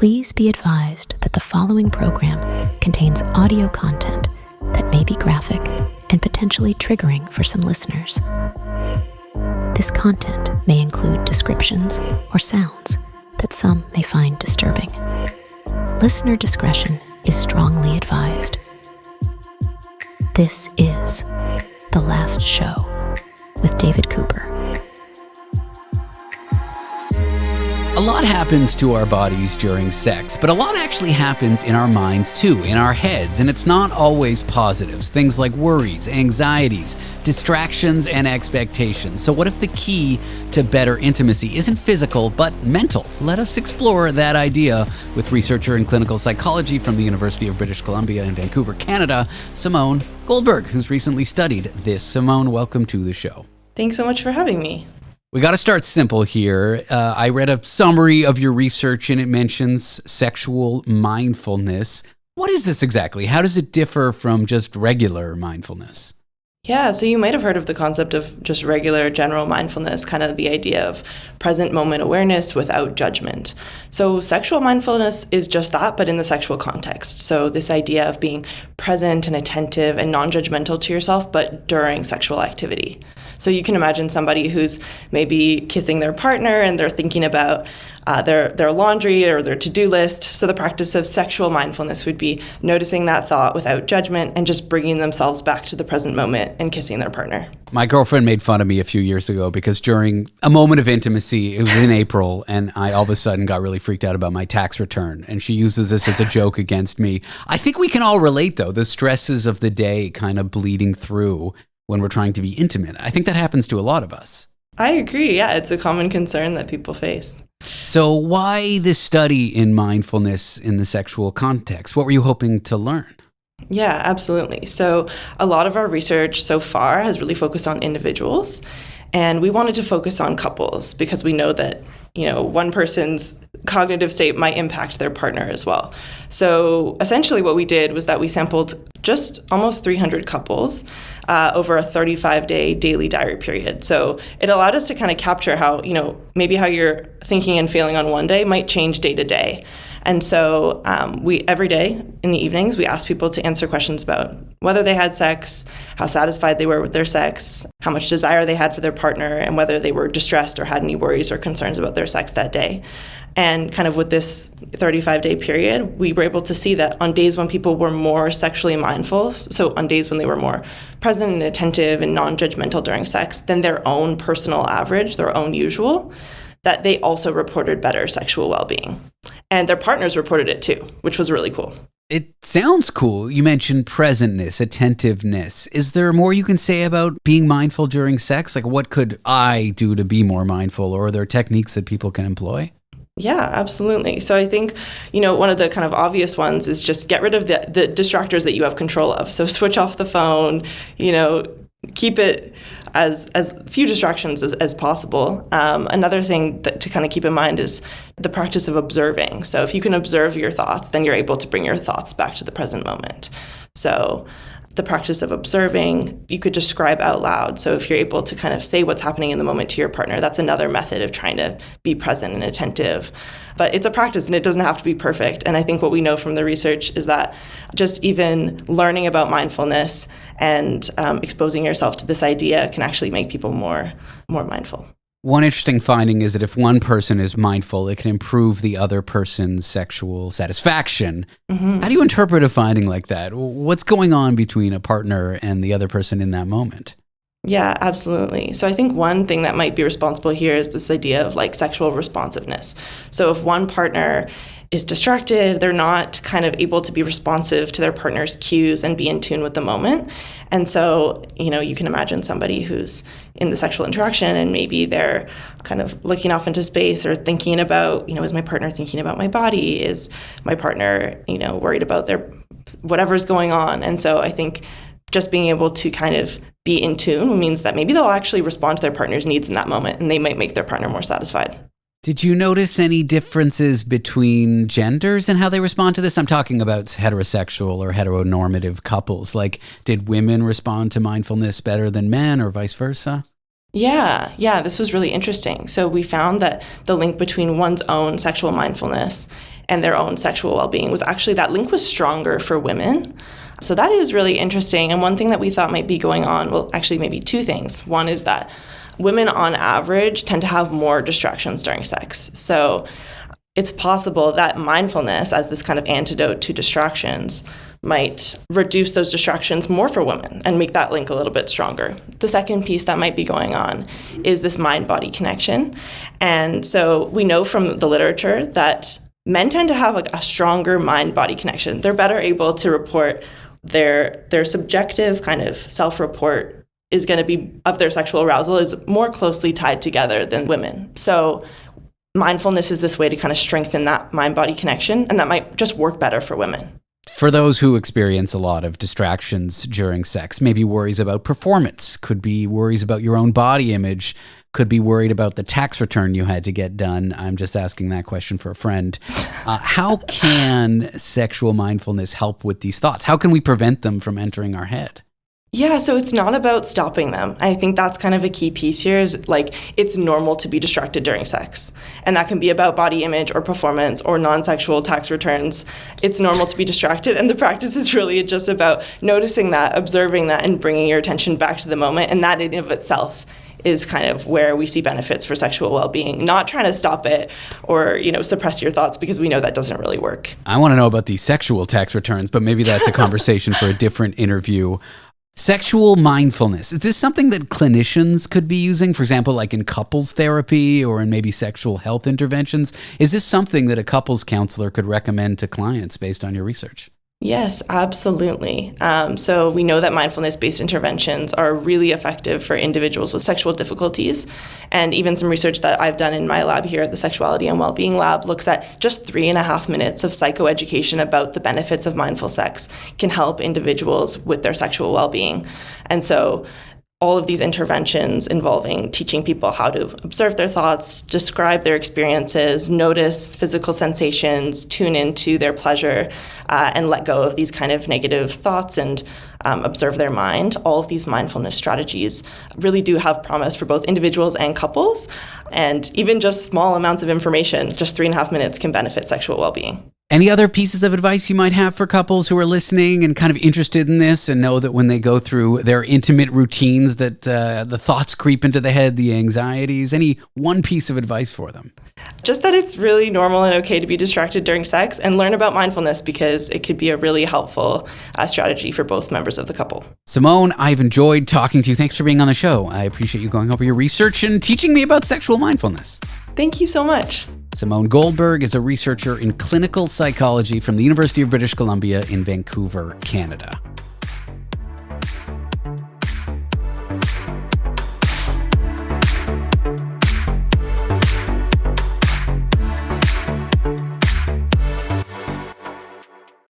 Please be advised that the following program contains audio content that may be graphic and potentially triggering for some listeners. This content may include descriptions or sounds that some may find disturbing. Listener discretion is strongly advised. This is The Last Show with David Cooper. A lot happens to our bodies during sex, but a lot actually happens in our minds too, in our heads, and it's not always positives. Things like worries, anxieties, distractions, and expectations. So what if the key to better intimacy isn't physical, but mental? Let us explore that idea with researcher in clinical psychology from the University of British Columbia in Vancouver, Canada, Simone Goldberg, who's recently studied this. Simone, welcome to the show. Thanks so much for having me. We got to start simple here. I read a summary of your research and it mentions sexual mindfulness. What is this exactly? How does it differ from just regular mindfulness? Yeah, so you might have heard of the concept of just regular general mindfulness, kind of the idea of present moment awareness without judgment. So sexual mindfulness is just that, but in the sexual context. So this idea of being present and attentive and non-judgmental to yourself, but during sexual activity. So you can imagine somebody who's maybe kissing their partner and they're thinking about their laundry or their to-do list. So the practice of sexual mindfulness would be noticing that thought without judgment and just bringing themselves back to the present moment and kissing their partner. My girlfriend made fun of me a few years ago because during a moment of intimacy, it was in April, and I all of a sudden got really freaked out about my tax return, and she uses this as a joke against me. I think we can all relate, though, the stresses of the day kind of bleeding through when we're trying to be intimate. I think that happens to a lot of us. I agree. Yeah, it's a common concern that people face. So why this study in mindfulness in the sexual context? What were you hoping to learn? Yeah, absolutely. So a lot of our research so far has really focused on individuals, and we wanted to focus on couples because we know that, one person's cognitive state might impact their partner as well. So essentially what we did was that we sampled just almost 300 couples over a 35-day daily diary period. So it allowed us to kind of capture how, maybe how you're thinking and feeling on one day might change day to day. And so we every day in the evenings, we asked people to answer questions about whether they had sex, how satisfied they were with their sex, how much desire they had for their partner, and whether they were distressed or had any worries or concerns about their sex that day. And kind of with this 35-day period, we were able to see that on days when people were more sexually mindful, so on days when they were more present and attentive and non-judgmental during sex than their own personal average, their own usual, that they also reported better sexual well-being. And their partners reported it too, which was really cool. It sounds cool. You mentioned presentness, attentiveness. Is there more you can say about being mindful during sex? Like, what could I do to be more mindful? Or are there techniques that people can employ? Yeah, absolutely. So I think, one of the kind of obvious ones is just get rid of the distractors that you have control of. So switch off the phone, keep it as few distractions as possible. Another thing to kind of keep in mind is the practice of observing. So if you can observe your thoughts, then you're able to bring your thoughts back to the present moment. So the practice of observing, you could describe out loud. So if you're able to kind of say what's happening in the moment to your partner, that's another method of trying to be present and attentive. But it's a practice and it doesn't have to be perfect. And I think what we know from the research is that just even learning about mindfulness and exposing yourself to this idea can actually make people more mindful. One interesting finding is that if one person is mindful, it can improve the other person's sexual satisfaction. Mm-hmm. How do you interpret a finding like that? What's going on between a partner and the other person in that moment? Yeah, absolutely. So I think one thing that might be responsible here is this idea of sexual responsiveness. So if one partner is distracted, they're not kind of able to be responsive to their partner's cues and be in tune with the moment. And so, you can imagine somebody who's in the sexual interaction and maybe they're kind of looking off into space or thinking about, is my partner thinking about my body? Is my partner, worried about their whatever's going on? And so I think just being able to kind of be in tune means that maybe they'll actually respond to their partner's needs in that moment and they might make their partner more satisfied. Did you notice any differences between genders and how they respond to this? I'm talking about heterosexual or heteronormative couples. Like, did women respond to mindfulness better than men or vice versa? Yeah, this was really interesting. So we found that the link between one's own sexual mindfulness and their own sexual well-being was actually, that link was stronger for women. So that is really interesting. And one thing that we thought might be going on, well, actually maybe two things. One is that women on average tend to have more distractions during sex. So it's possible that mindfulness, as this kind of antidote to distractions, might reduce those distractions more for women and make that link a little bit stronger. The second piece that might be going on is this mind-body connection. And so we know from the literature that men tend to have a stronger mind-body connection. They're better able to report their subjective kind of self-report is going to be of their sexual arousal is more closely tied together than women. So mindfulness is this way to kind of strengthen that mind-body connection, and that might just work better for women. For those who experience a lot of distractions during sex, maybe worries about performance, could be worries about your own body image, could be worried about the tax return you had to get done. I'm just asking that question for a friend. How can sexual mindfulness help with these thoughts? How can we prevent them from entering our head? Yeah, so it's not about stopping them. I think that's kind of a key piece here is like it's normal to be distracted during sex. And that can be about body image or performance or non-sexual tax returns. It's normal to be distracted. And the practice is really just about noticing that, observing that, and bringing your attention back to the moment. And that in of itself is kind of where we see benefits for sexual well-being, not trying to stop it or, suppress your thoughts, because we know that doesn't really work. I want to know about these sexual tax returns, but maybe that's a conversation for a different interview. Sexual mindfulness. Is this something that clinicians could be using, for example, like in couples therapy or in maybe sexual health interventions? Is this something that a couples counselor could recommend to clients based on your research? Yes, absolutely. So we know that mindfulness-based interventions are really effective for individuals with sexual difficulties. And even some research that I've done in my lab here at the Sexuality and Wellbeing Lab looks at just 3.5 minutes of psychoeducation about the benefits of mindful sex can help individuals with their sexual well-being. And so all of these interventions involving teaching people how to observe their thoughts, describe their experiences, notice physical sensations, tune into their pleasure, and let go of these kind of negative thoughts and observe their mind. All of these mindfulness strategies really do have promise for both individuals and couples. And even just small amounts of information, just 3.5 minutes, can benefit sexual well-being. Any other pieces of advice you might have for couples who are listening and kind of interested in this and know that when they go through their intimate routines that the thoughts creep into the head, the anxieties? Any one piece of advice for them? Just that it's really normal and okay to be distracted during sex, and learn about mindfulness because it could be a really helpful strategy for both members of the couple. Simone, I've enjoyed talking to you. Thanks for being on the show. I appreciate you going over your research and teaching me about sexual mindfulness. Thank you so much. Simone Goldberg is a researcher in clinical psychology from the University of British Columbia in Vancouver, Canada.